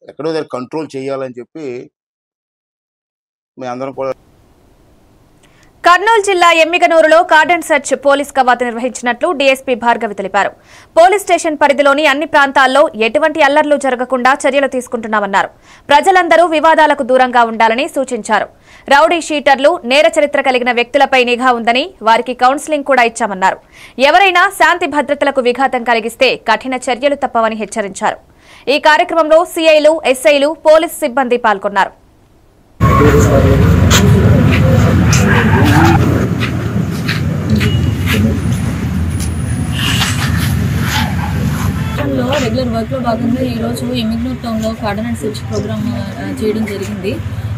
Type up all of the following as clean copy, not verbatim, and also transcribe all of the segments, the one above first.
ఎక్కడో దగ్గర కంట్రోల్ చేయాలని చెప్పి మేమందరం కూడా. కర్నూలు జిల్లా ఎమ్మిగనూరులో కార్డన్ సెర్చ్ పోలీస్ కవాతు నిర్వహించినట్లు డీఎస్పీ భార్గవి తెలిపారు. పోలీస్ స్టేషన్ పరిధిలోని అన్ని ప్రాంతాల్లో ఎటువంటి అల్లర్లు జరగకుండా చర్యలు తీసుకుంటున్నామన్నారు. ప్రజలందరూ వివాదాలకు దూరంగా ఉండాలని సూచించారు. రౌడీ షీటర్లు, నేర చరిత్ర కలిగిన వ్యక్తులపై నిఘా ఉందని, వారికి కౌన్సిలింగ్ కూడా ఇచ్చామన్నారు. ఎవరైనా శాంతి భద్రతలకు విఘాతం కలిగిస్తే కఠిన చర్యలు తప్పవని హెచ్చరించారు. ఈ కార్యక్రమంలో సీఐలు, ఎస్ఐలు, పోలీసు సిబ్బంది పాల్గొన్నారు. రెగ్యులర్ వర్క్లో భాగంగా ఈరోజు ఎమ్మిగనూరు టౌన్లో కార్డన్ అండ్ సెర్చ్ ప్రోగ్రామ్ చేయడం జరిగింది.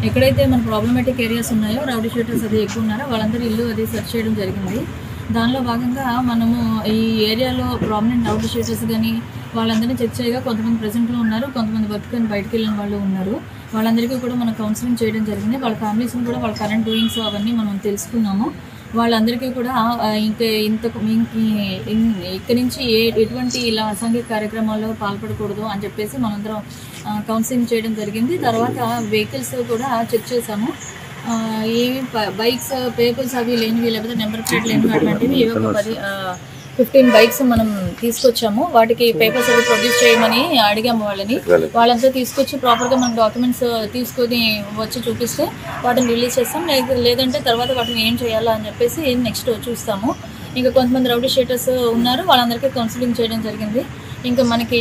ఎక్కడైతే మన ప్రాబ్లమాటిక్ ఏరియాస్ ఉన్నాయో, రౌడీ షీటర్స్ అది ఎక్కువ ఉన్నారో వాళ్ళందరూ ఇల్లు అది సెర్చ్ చేయడం జరిగింది. దానిలో భాగంగా మనము ఈ ఏరియాలో ప్రామినెంట్ రౌడీ షీటర్స్ కానీ వాళ్ళందరినీ చెక్ చేయగా కొంతమంది ప్రెజెంట్లో ఉన్నారు, కొంతమంది వర్క్ కానీ బయటకు వెళ్ళిన వాళ్ళు ఉన్నారు. వాళ్ళందరికీ కూడా మనం కౌన్సిలింగ్ చేయడం జరిగింది. వాళ్ళ ఫ్యామిలీస్ని కూడా వాళ్ళ కరెంట్ డూయింగ్స్ అవన్నీ మనం తెలుసుకున్నాము. వాళ్ళందరికీ కూడా ఇక్కడి నుంచి ఎటువంటి ఇలా అసాంఘిక కార్యక్రమాల్లో పాల్పడకూడదు అని చెప్పేసి మనందరం కౌన్సిలింగ్ చేయడం జరిగింది. తర్వాత వెహికల్స్ కూడా చెక్ చేసాము. ఏమి బైక్స్ పేపర్స్ అవి లేనివి, లేకపోతే నెంబర్ ప్లేట్ లేనివి అటువంటివి 15 బైక్స్ మనం తీసుకొచ్చాము. వాటికి పేపర్స్ అవి ప్రొడ్యూస్ చేయమని అడిగాము వాళ్ళని. వాళ్ళంతా తీసుకొచ్చి ప్రాపర్గా మనం డాక్యుమెంట్స్ తీసుకొని వచ్చి చూపిస్తే వాటిని రిలీజ్ చేస్తాం. లేదంటే తర్వాత వాటిని ఏం చేయాలా అని చెప్పేసి నెక్స్ట్ చూస్తాము. ఇంకా కొంతమంది రౌడీ షీటర్స్ ఉన్నారు, వాళ్ళందరికీ కౌన్సిలింగ్ చేయడం జరిగింది. ఇంకా మనకి